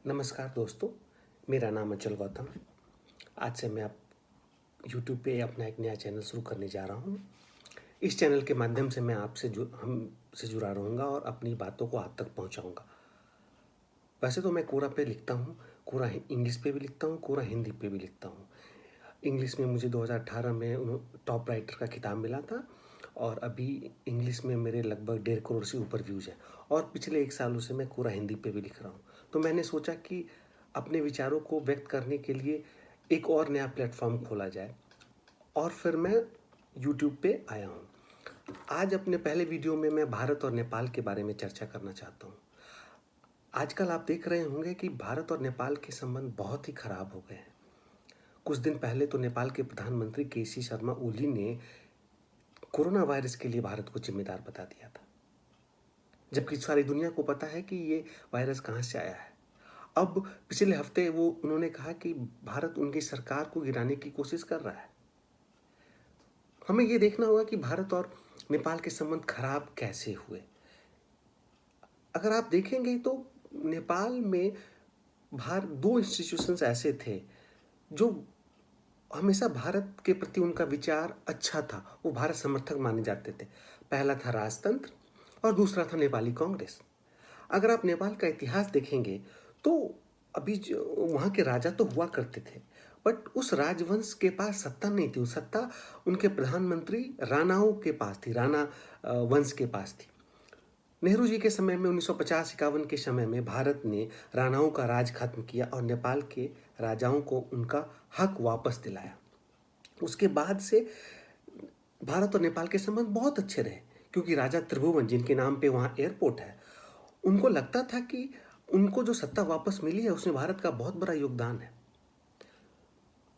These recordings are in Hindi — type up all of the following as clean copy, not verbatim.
नमस्कार दोस्तों, मेरा नाम अचल गौतम है। आज से मैं आप यूट्यूब पे अपना एक नया चैनल शुरू करने जा रहा हूँ। इस चैनल के माध्यम से मैं हमसे जुड़ा रहूँगा और अपनी बातों को आप तक पहुँचाऊँगा। वैसे तो मैं कोरा पे लिखता हूँ, कोरा इंग्लिश पे भी लिखता हूँ, कोरा हिंदी पे भी लिखता हूँ। इंग्लिश में मुझे 2018 में टॉप राइटर का खिताब मिला था और अभी इंग्लिश में मेरे लगभग 1.5 करोड़ से ऊपर व्यूज़ हैं और पिछले 1 सालों से मैं कोरा हिंदी पे भी लिख रहा हूँ। तो मैंने सोचा कि अपने विचारों को व्यक्त करने के लिए एक और नया प्लेटफॉर्म खोला जाए और फिर मैं यूट्यूब पे आया हूँ। आज अपने पहले वीडियो में मैं भारत और नेपाल के बारे में चर्चा करना चाहता हूँ। आजकल आप देख रहे होंगे कि भारत और नेपाल के संबंध बहुत ही खराब हो गए हैं। कुछ दिन पहले तो नेपाल के प्रधानमंत्री केसी शर्मा ओली ने कोरोना वायरस के लिए भारत को जिम्मेदार बता दिया था, जबकि सारी दुनिया को पता है कि ये वायरस कहाँ से आया है। अब पिछले हफ्ते उन्होंने कहा कि भारत उनकी सरकार को गिराने की कोशिश कर रहा है। हमें ये देखना होगा कि भारत और नेपाल के संबंध खराब कैसे हुए। अगर आप देखेंगे तो नेपाल में दो इंस्टीट्यूशंस ऐसे थे जो हमेशा भारत के प्रति उनका विचार अच्छा था, वो भारत समर्थक माने जाते थे। पहला था राजतंत्र और दूसरा था नेपाली कांग्रेस। अगर आप नेपाल का इतिहास देखेंगे तो अभी वहाँ के राजा तो हुआ करते थे, बट उस राजवंश के पास सत्ता नहीं थी। वो सत्ता उनके प्रधानमंत्री राणाओं के पास थी, राणा वंश के पास थी। नेहरू जी के समय में 1950-51 के समय में भारत ने राणाओं का राज खत्म किया और नेपाल के राजाओं को उनका हक वापस दिलाया। उसके बाद से भारत और नेपाल के संबंध बहुत अच्छे रहे, क्योंकि राजा त्रिभुवन, जिनके नाम पे वहाँ एयरपोर्ट है, उनको लगता था कि उनको जो सत्ता वापस मिली है उसमें भारत का बहुत बड़ा योगदान है।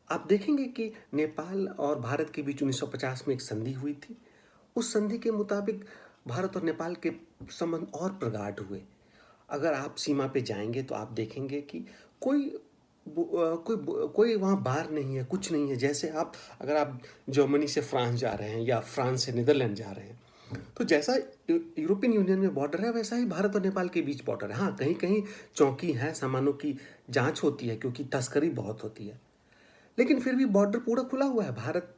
आप देखेंगे कि नेपाल और भारत के बीच 1950 में एक संधि हुई थी। उस संधि के मुताबिक भारत और नेपाल के संबंध और प्रगाढ़ हुए। अगर आप सीमा पे जाएंगे तो आप देखेंगे कि कोई वहाँ बार नहीं है, कुछ नहीं है। जैसे अगर आप जर्मनी से फ्रांस जा रहे हैं या फ्रांस से नीदरलैंड जा रहे हैं, तो जैसा यूरोपियन यूनियन में बॉर्डर है वैसा ही भारत और नेपाल के बीच बॉर्डर है। हाँ, कहीं कहीं चौकी है, सामानों की जांच होती है क्योंकि तस्करी बहुत होती है, लेकिन फिर भी बॉर्डर पूरा खुला हुआ है। भारत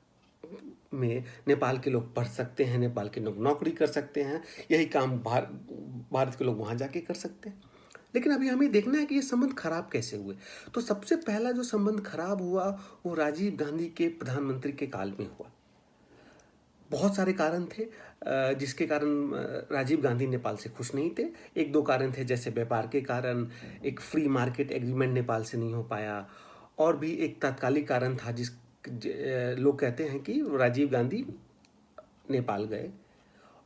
में नेपाल के लोग पढ़ सकते हैं, नेपाल के लोग नौकरी कर सकते हैं, यही काम भारत के लोग वहाँ जाके कर सकते हैं। लेकिन अभी हमें देखना है कि ये संबंध खराब कैसे हुए। तो सबसे पहला जो संबंध खराब हुआ वो राजीव गांधी के प्रधानमंत्री के काल में हुआ। बहुत सारे कारण थे जिसके कारण राजीव गांधी नेपाल से खुश नहीं थे। एक दो कारण थे, जैसे व्यापार के कारण, एक फ्री मार्केट एग्रीमेंट नेपाल से नहीं हो पाया, और भी एक तात्कालिक कारण था लोग कहते हैं कि राजीव गांधी नेपाल गए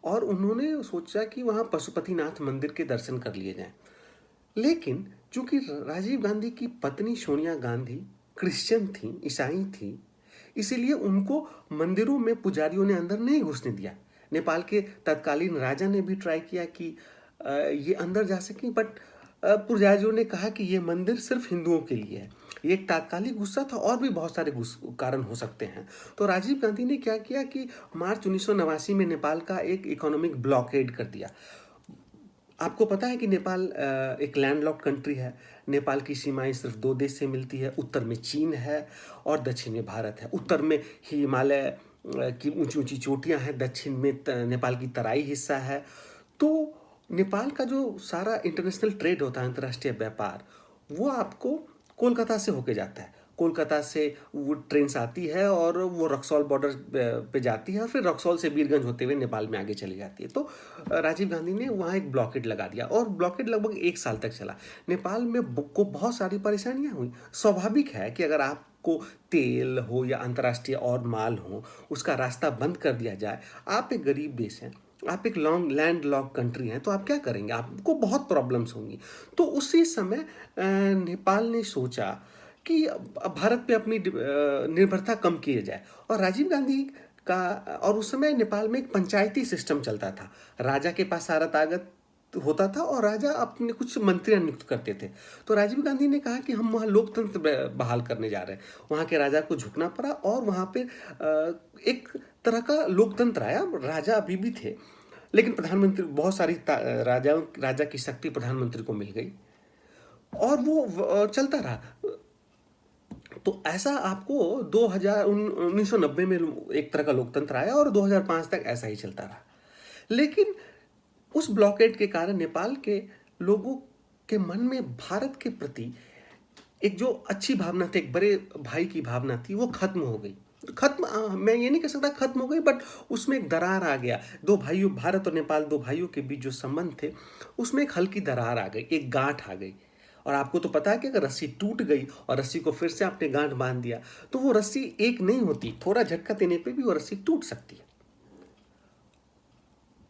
और उन्होंने सोचा कि वहाँ पशुपतिनाथ मंदिर के दर्शन कर लिए जाएं। लेकिन चूंकि राजीव गांधी की पत्नी सोनिया गांधी क्रिश्चियन थी, ईसाई थी, इसीलिए उनको मंदिरों में पुजारियों ने अंदर नहीं घुसने दिया। नेपाल के तत्कालीन राजा ने भी ट्राई किया कि ये अंदर जा सकें, बट पुजारियों ने कहा कि ये मंदिर सिर्फ हिंदुओं के लिए है। ये एक तात्कालिक गुस्सा था, और भी बहुत सारे कारण हो सकते हैं। तो राजीव गांधी ने क्या किया कि मार्च 1989 में नेपाल का एक इकोनॉमिक ब्लॉकेड कर दिया। आपको पता है कि नेपाल एक लैंडलॉक्ड कंट्री है। नेपाल की सीमाएं सिर्फ 2 देश से मिलती है, उत्तर में चीन है और दक्षिण में भारत है। उत्तर में हिमालय की ऊंची ऊंची चोटियां हैं, दक्षिण में नेपाल की तराई हिस्सा है। तो नेपाल का जो सारा इंटरनेशनल ट्रेड होता है, अंतर्राष्ट्रीय व्यापार, वो आपको कोलकाता से होके जाता है। कोलकाता से वो ट्रेन आती है और वो रक्सौल बॉर्डर पे जाती है और फिर रक्सौल से बीरगंज होते हुए नेपाल में आगे चली जाती है। तो राजीव गांधी ने वहाँ एक ब्लॉकेड लगा दिया और ब्लॉकेड लगभग 1 साल तक चला। नेपाल में को बहुत सारी परेशानियाँ हुई। स्वाभाविक है कि अगर आपको तेल हो या अंतर्राष्ट्रीय और माल हो, उसका रास्ता बंद कर दिया जाए। आप एक गरीब देश हैं, आप एक लैंड लॉक कंट्री हैं, तो आप क्या करेंगे? आपको बहुत प्रॉब्लम्स होंगी। तो उसी समय नेपाल ने सोचा कि भारत पे अपनी निर्भरता कम किया जाए। और राजीव गांधी का, और उस समय नेपाल में एक पंचायती सिस्टम चलता था। राजा के पास सारा ताकत होता था और राजा अपने कुछ मंत्री नियुक्त करते थे। तो राजीव गांधी ने कहा कि हम वहाँ लोकतंत्र बहाल करने जा रहे हैं। वहाँ के राजा को झुकना पड़ा और वहाँ पे एक तरह का लोकतंत्र आया। राजा अभी भी थे, लेकिन प्रधानमंत्री, बहुत सारी राजा की शक्ति प्रधानमंत्री को मिल गई। और वो चलता रहा। तो ऐसा आपको 1990 में एक तरह का लोकतंत्र आया और 2005 तक ऐसा ही चलता रहा। लेकिन उस ब्लॉकेड के कारण नेपाल के लोगों के मन में भारत के प्रति एक जो अच्छी भावना थी, एक बड़े भाई की भावना थी, वो खत्म हो गई। मैं ये नहीं कह सकता खत्म हो गई, बट उसमें एक दरार आ गया। दो भाइयों, भारत और नेपाल, दो भाइयों के बीच जो संबंध थे उसमें एक हल्की दरार आ गई, एक गांठ आ गई। और आपको तो पता है कि अगर रस्सी टूट गई और रस्सी को फिर से आपने गांठ बांध दिया तो वो रस्सी एक नहीं होती, थोड़ा झटका देने पे भी वो रस्सी टूट सकती है।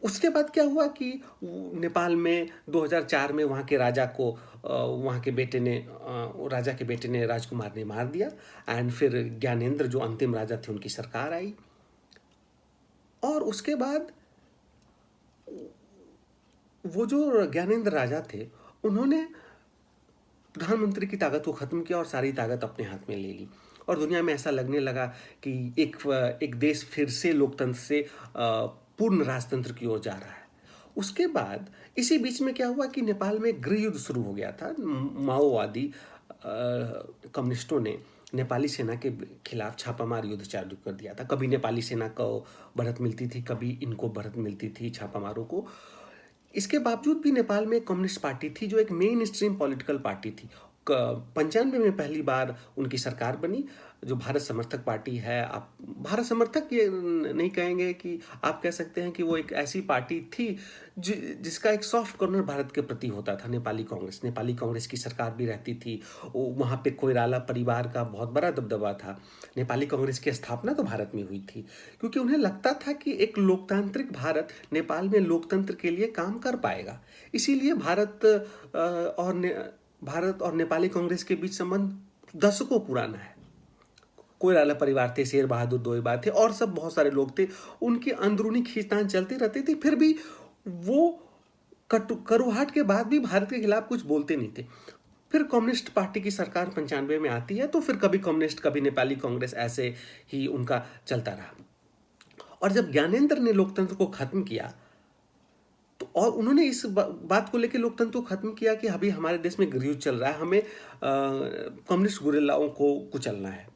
उसके बाद क्या हुआ कि नेपाल में 2004 में वहाँ के राजा को वहाँ के बेटे ने राजा के बेटे ने, राजकुमार ने मार दिया। एंड फिर ज्ञानेंद्र जो अंतिम राजा थे उनकी सरकार आई, और उसके बाद वो जो ज्ञानेंद्र राजा थे उन्होंने प्रधानमंत्री की ताकत को खत्म किया और सारी ताकत अपने हाथ में ले ली। और दुनिया में ऐसा लगने लगा कि एक देश फिर से लोकतंत्र से पूर्ण राजतंत्र की ओर जा रहा है। उसके बाद इसी बीच में क्या हुआ कि नेपाल में गृह युद्ध शुरू हो गया था। माओवादी कम्युनिस्टों ने नेपाली सेना के खिलाफ छापामार युद्ध चालू कर दिया था। कभी नेपाली सेना को बढ़त मिलती थी, कभी इनको बढ़त मिलती थी छापामारों को। इसके बावजूद भी नेपाल में कम्युनिस्ट पार्टी थी जो एक मेन स्ट्रीम पॉलिटिकल पार्टी थी। 95 में पहली बार उनकी सरकार बनी, जो भारत समर्थक पार्टी है। आप भारत समर्थक ये नहीं कहेंगे, कि आप कह सकते हैं कि वो एक ऐसी पार्टी थी जिसका एक सॉफ्ट कॉर्नर भारत के प्रति होता था। नेपाली कांग्रेस की सरकार भी रहती थी। वहाँ पे कोइराला परिवार का बहुत बड़ा दबदबा था। नेपाली कांग्रेस की स्थापना तो भारत में हुई थी, क्योंकि उन्हें लगता था कि एक लोकतांत्रिक भारत नेपाल में लोकतंत्र के लिए काम कर पाएगा। इसीलिए भारत और नेपाली कांग्रेस के बीच संबंध दशकों पुराना है। कोइराला परिवार थे, शेर बहादुर दोईबा थे, और सब बहुत सारे लोग थे। उनकी अंदरूनी खींचतान चलती रहती थी, फिर भी वो करुहाट के बाद भी भारत के खिलाफ कुछ बोलते नहीं थे। फिर कम्युनिस्ट पार्टी की सरकार 95 में आती है, तो फिर कभी कम्युनिस्ट कभी नेपाली कांग्रेस, ऐसे ही उनका चलता रहा। और जब ज्ञानेंद्र ने लोकतंत्र को खत्म किया तो, और उन्होंने इस बात को लेकर लोकतंत्र को खत्म किया कि अभी हमारे देश में गृह युद्ध चल रहा है, हमें कम्युनिस्ट गुरिल्लाओं को कुचलना है।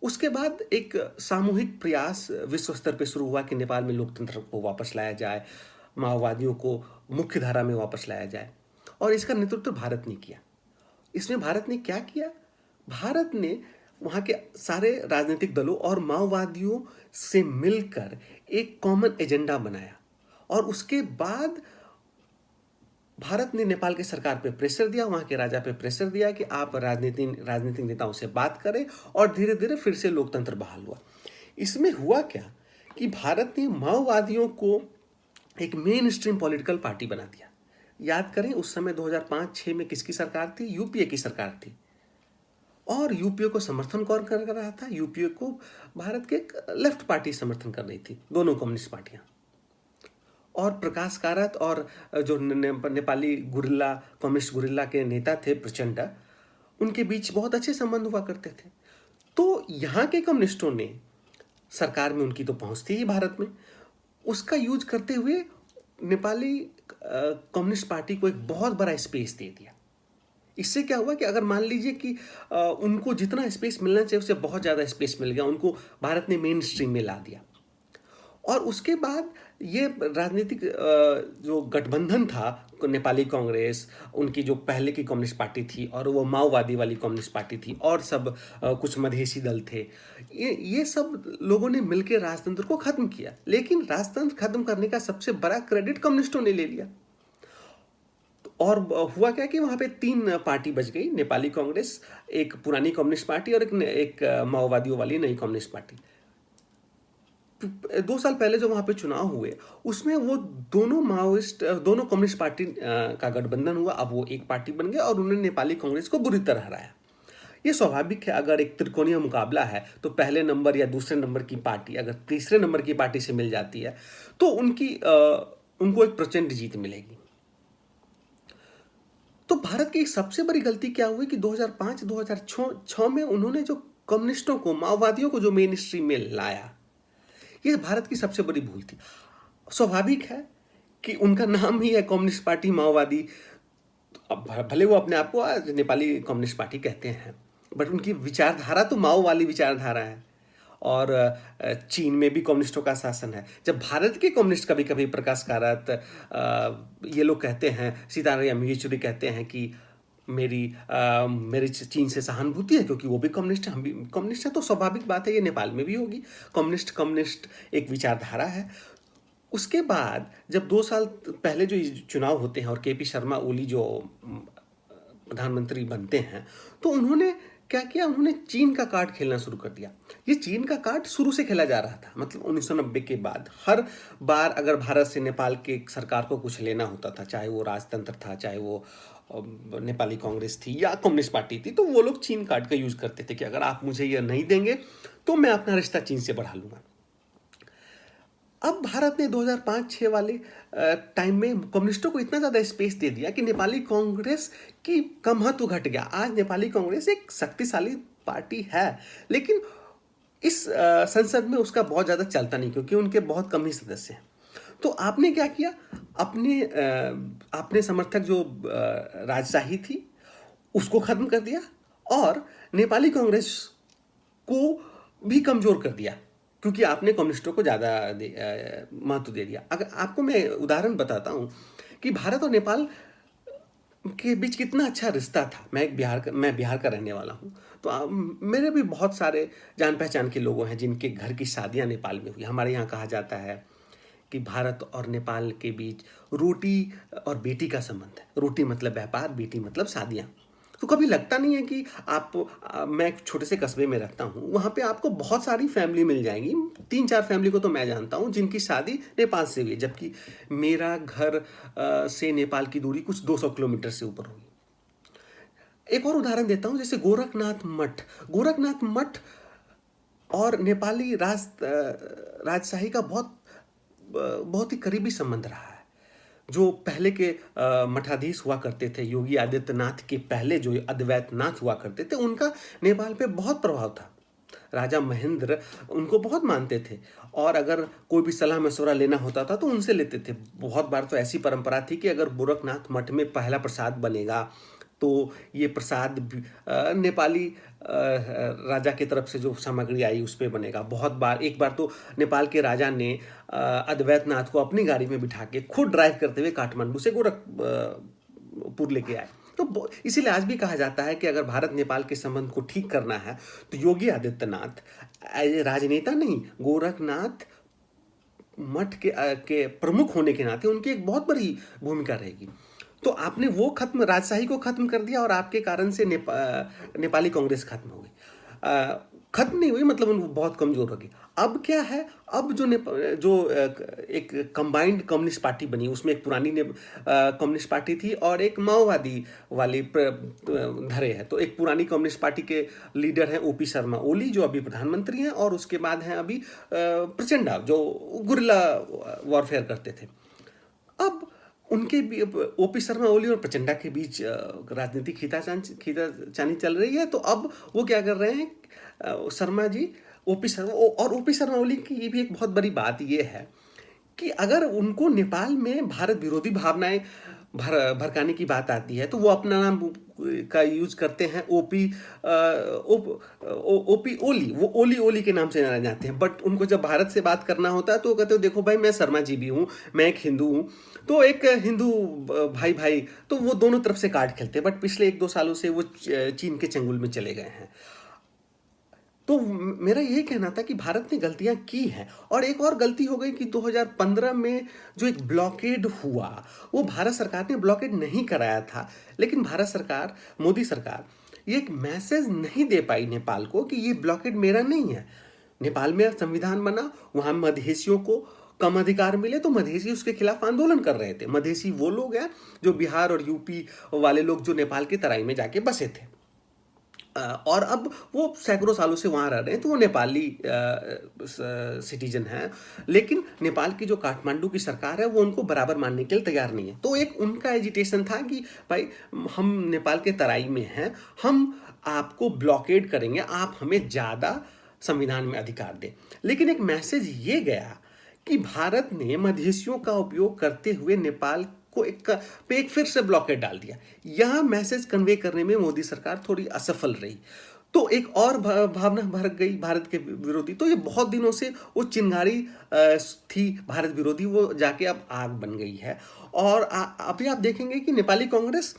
उसके बाद एक सामूहिक प्रयास विश्व स्तर पर शुरू हुआ कि नेपाल में लोकतंत्र को वापस लाया जाए, माओवादियों को मुख्य धारा में वापस लाया जाए। और इसका नेतृत्व भारत ने किया। इसमें भारत ने क्या किया? भारत ने वहाँ के सारे राजनीतिक दलों और माओवादियों से मिलकर एक कॉमन एजेंडा बनाया, और उसके बाद भारत ने नेपाल की सरकार पे प्रेशर दिया, वहाँ के राजा पे प्रेशर दिया कि आप राजनीतिक नेताओं से बात करें, और धीरे धीरे फिर से लोकतंत्र बहाल हुआ। इसमें हुआ क्या कि भारत ने माओवादियों को एक मेन स्ट्रीम पॉलिटिकल पार्टी बना दिया। याद करें उस समय 2005-6 में किसकी सरकार थी? यूपीए की सरकार थी। और यूपीए को समर्थन कौन कर रहा था? यूपीए को भारत के लेफ्ट पार्टी समर्थन कर रही थी, दोनों कम्युनिस्ट पार्टियां। और प्रकाश कारात और जो नेपाली कम्युनिस्ट गुरिल्ला के नेता थे प्रचंड, उनके बीच बहुत अच्छे संबंध हुआ करते थे। तो यहाँ के कम्युनिस्टों ने, सरकार में उनकी तो पहुंच थी ही भारत में, उसका यूज करते हुए नेपाली कम्युनिस्ट पार्टी को एक बहुत बड़ा स्पेस दे दिया। इससे क्या हुआ कि अगर मान लीजिए कि उनको जितना स्पेस मिलना चाहिए उससे बहुत ज़्यादा स्पेस मिल गया, उनको भारत ने मेन स्ट्रीम में ला दिया। और उसके बाद ये राजनीतिक जो गठबंधन था, नेपाली कांग्रेस, उनकी जो पहले की कम्युनिस्ट पार्टी थी, और वो माओवादी वाली कम्युनिस्ट पार्टी थी, और सब कुछ मधेसी दल थे, ये सब लोगों ने मिलकर राजतंत्र को खत्म किया। लेकिन राजतंत्र खत्म करने का सबसे बड़ा क्रेडिट कम्युनिस्टों ने ले लिया। और हुआ क्या कि वहाँ पे 3 पार्टी बच गई, नेपाली कांग्रेस, एक पुरानी कम्युनिस्ट पार्टी, और एक माओवादियों वाली नई कम्युनिस्ट पार्टी। 2 साल पहले जो वहाँ पे चुनाव हुए, उसमें वो दोनों कम्युनिस्ट पार्टी का गठबंधन हुआ। अब वो एक पार्टी बन गए और उन्होंने नेपाली कांग्रेस को बुरी तरह हराया। ये स्वाभाविक है, अगर एक त्रिकोणीय मुकाबला है तो पहले नंबर या दूसरे नंबर की पार्टी अगर तीसरे नंबर की पार्टी से मिल जाती है तो उनको एक प्रचंड जीत मिलेगी। तो भारत की सबसे बड़ी गलती क्या हुई कि 2005-2006 में उन्होंने जो कम्युनिस्टों को, माओवादियों को जो मेन स्ट्रीम में लाया, ये भारत की सबसे बड़ी भूल थी। स्वाभाविक है कि उनका नाम ही है कम्युनिस्ट पार्टी माओवादी, अब भले वो अपने आप को आज नेपाली कम्युनिस्ट पार्टी कहते हैं, बट उनकी विचारधारा तो माओ वाली विचारधारा है। और चीन में भी कम्युनिस्टों का शासन है। जब भारत के कम्युनिस्ट कभी कभी प्रकाश कारात ये लोग कहते हैं, सीताराम येचुरी कहते हैं कि मेरी चीन से सहानुभूति है क्योंकि वो भी कम्युनिस्ट है, हम भी कम्युनिस्ट हैं, तो स्वाभाविक बात है ये नेपाल में भी होगी। कम्युनिस्ट एक विचारधारा है। उसके बाद जब 2 साल पहले जो चुनाव होते हैं और केपी शर्मा ओली जो प्रधानमंत्री बनते हैं, तो उन्होंने क्या किया, उन्होंने चीन का कार्ड खेलना शुरू कर दिया। ये चीन का कार्ड शुरू से खेला जा रहा था, मतलब 1990 के बाद हर बार अगर भारत से नेपाल के सरकार को कुछ लेना होता था, चाहे वो राजतंत्र था, चाहे वो नेपाली कांग्रेस थी या कम्युनिस्ट पार्टी थी, तो वो लोग चीन कार्ड का यूज करते थे कि अगर आप मुझे ये नहीं देंगे तो मैं अपना रिश्ता चीन से बढ़ा लूंगा। अब भारत ने 2005-6 वाले टाइम में कम्युनिस्टों को इतना ज़्यादा स्पेस दे दिया कि नेपाली कांग्रेस की का महत्व घट गया। आज नेपाली कांग्रेस एक शक्तिशाली पार्टी है, लेकिन इस संसद में उसका बहुत ज़्यादा चलता नहीं क्योंकि उनके बहुत कम ही सदस्य हैं। तो आपने क्या किया, अपने समर्थक जो राजशाही थी उसको ख़त्म कर दिया और नेपाली कांग्रेस को भी कमज़ोर कर दिया क्योंकि आपने कम्युनिस्टों को ज़्यादा महत्व दे दिया। अगर आपको मैं उदाहरण बताता हूँ कि भारत और नेपाल के बीच कितना अच्छा रिश्ता था। मैं बिहार का रहने वाला हूँ, तो मेरे भी बहुत सारे जान पहचान के लोग हैं जिनके घर की शादियाँ नेपाल में हुई। हमारे यहाँ कहा जाता है कि भारत और नेपाल के बीच रोटी और बेटी का संबंध है। रोटी मतलब व्यापार, बेटी मतलब शादियाँ। तो कभी लगता नहीं है कि मैं एक छोटे से कस्बे में रहता हूँ, वहाँ पे आपको बहुत सारी फैमिली मिल जाएंगी। 3-4 फैमिली को तो मैं जानता हूँ जिनकी शादी नेपाल से हुई है, जबकि मेरा घर से नेपाल की दूरी कुछ 200 किलोमीटर से ऊपर होगी। एक और उदाहरण देता हूँ, जैसे गोरखनाथ मठ और नेपाली राजशाही का बहुत ही करीबी संबंध रहा है। जो पहले के मठाधीश हुआ करते थे, योगी आदित्यनाथ के पहले जो अद्वैतनाथ हुआ करते थे, उनका नेपाल पे बहुत प्रभाव था। राजा महेंद्र उनको बहुत मानते थे और अगर कोई भी सलाह मशवरा लेना होता था तो उनसे लेते थे। बहुत बार तो ऐसी परंपरा थी कि अगर गोरखनाथ मठ में पहला प्रसाद बनेगा तो ये प्रसाद नेपाली राजा की तरफ से जो सामग्री आई उस पर बनेगा। एक बार तो नेपाल के राजा ने अद्वैतनाथ को अपनी गाड़ी में बिठा के खुद ड्राइव करते हुए काठमांडू से गोरखपुर लेके आए। तो इसीलिए आज भी कहा जाता है कि अगर भारत नेपाल के संबंध को ठीक करना है तो योगी आदित्यनाथ राजनेता नहीं, गोरखनाथ मठ के प्रमुख होने के नाते उनकी एक बहुत बड़ी भूमिका रहेगी। तो आपने वो राजशाही को खत्म कर दिया और आपके कारण से नेपाली कांग्रेस खत्म हो गई। खत्म नहीं हुई, मतलब वो बहुत कमजोर हो गई। अब क्या है, अब जो एक कंबाइंड कम्युनिस्ट पार्टी बनी, उसमें एक पुरानी कम्युनिस्ट पार्टी थी और एक माओवादी वाली धरे है। तो एक पुरानी कम्युनिस्ट पार्टी के लीडर हैं ओपी शर्मा ओली जो अभी प्रधानमंत्री हैं, और उसके बाद हैं अभी प्रचंडा जो गुरिल्ला वॉरफेयर करते थे। अब उनके ओपी शर्मा ओली और प्रचंडा के बीच राजनीतिक खींचाचानी चल रही है। तो अब वो क्या कर रहे हैं, ओपी शर्मा ओली की ये भी एक बहुत बड़ी बात ये है कि अगर उनको नेपाल में भारत विरोधी भावनाएं भड़काने की बात आती है तो वो अपना नाम का यूज करते हैं ओपी ओली। वो ओली के नाम से जाने जाते हैं, बट उनको जब भारत से बात करना होता है तो वो कहते हो देखो भाई मैं शर्मा जी भी हूँ, मैं एक हिंदू हूँ। तो एक हिंदू भाई तो वो दोनों तरफ से कार्ड खेलते हैं, बट पिछले 1-2 सालों से वो चीन के चंगुल में चले गए हैं। तो मेरा यही कहना था कि भारत ने गलतियां की हैं। और एक और गलती हो गई कि 2015 में जो एक ब्लॉकेड हुआ, वो भारत सरकार ने ब्लॉकेड नहीं कराया था, लेकिन भारत सरकार, मोदी सरकार, ये एक मैसेज नहीं दे पाई नेपाल को कि ये ब्लॉकेड मेरा नहीं है। नेपाल में संविधान बना, वहाँ मधेसियों को कम अधिकार मिले तो मधेसी उसके खिलाफ आंदोलन कर रहे थे। मधेसी वो लोग हैं जो बिहार और यूपी वाले लोग जो नेपाल की तराई में जाके बसे थे, और अब वो सैकड़ों सालों से वहाँ रह रहे हैं, तो वो नेपाली सिटीजन हैं। लेकिन नेपाल की जो काठमांडू की सरकार है वो उनको बराबर मानने के लिए तैयार नहीं है। तो एक उनका एजिटेशन था कि भाई हम नेपाल के तराई में हैं, हम आपको ब्लॉकेड करेंगे, आप हमें ज़्यादा संविधान में अधिकार दें। लेकिन एक मैसेज ये गया कि भारत ने मधेसियों का उपयोग करते हुए नेपाल को पे एक फिर से ब्लॉकेट डाल दिया। यहाँ मैसेज कन्वे करने में मोदी सरकार थोड़ी असफल रही, तो एक और भावना भड़क गई भारत के विरोधी। तो ये बहुत दिनों से वो चिंगारी थी भारत विरोधी, वो जाके अब आग बन गई है। और अभी आप देखेंगे कि नेपाली कांग्रेस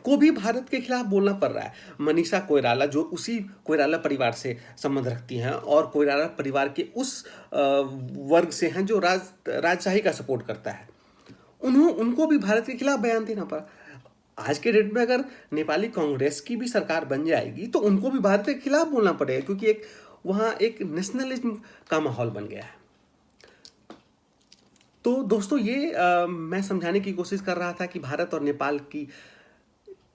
को भी भारत के खिलाफ बोलना पड़ रहा है। मनीषा कोइराला, जो उसी कोइराला परिवार से संबंध रखती हैं और कोइराला परिवार के उस वर्ग से हैं जो राजशाही का सपोर्ट करता है, उनको भी भारत के खिलाफ बयान देना पड़ा। आज के डेट में अगर नेपाली कांग्रेस की भी सरकार बन जाएगी तो उनको भी भारत के खिलाफ बोलना पड़ेगा, क्योंकि वहाँ एक नेशनलिज्म का माहौल बन गया है। तो दोस्तों, ये मैं समझाने की कोशिश कर रहा था कि भारत और नेपाल की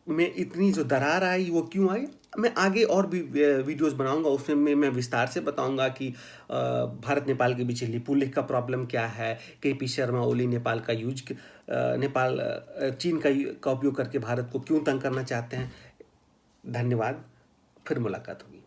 में इतनी जो दरार आई वो क्यों आई। मैं आगे और भी वीडियोस बनाऊंगा, उसमें मैं विस्तार से बताऊंगा कि भारत नेपाल के बीच लिपुलेख का प्रॉब्लम क्या है, केपी शर्मा ओली नेपाल का चीन का उपयोग करके भारत को क्यों तंग करना चाहते हैं। धन्यवाद, फिर मुलाकात होगी।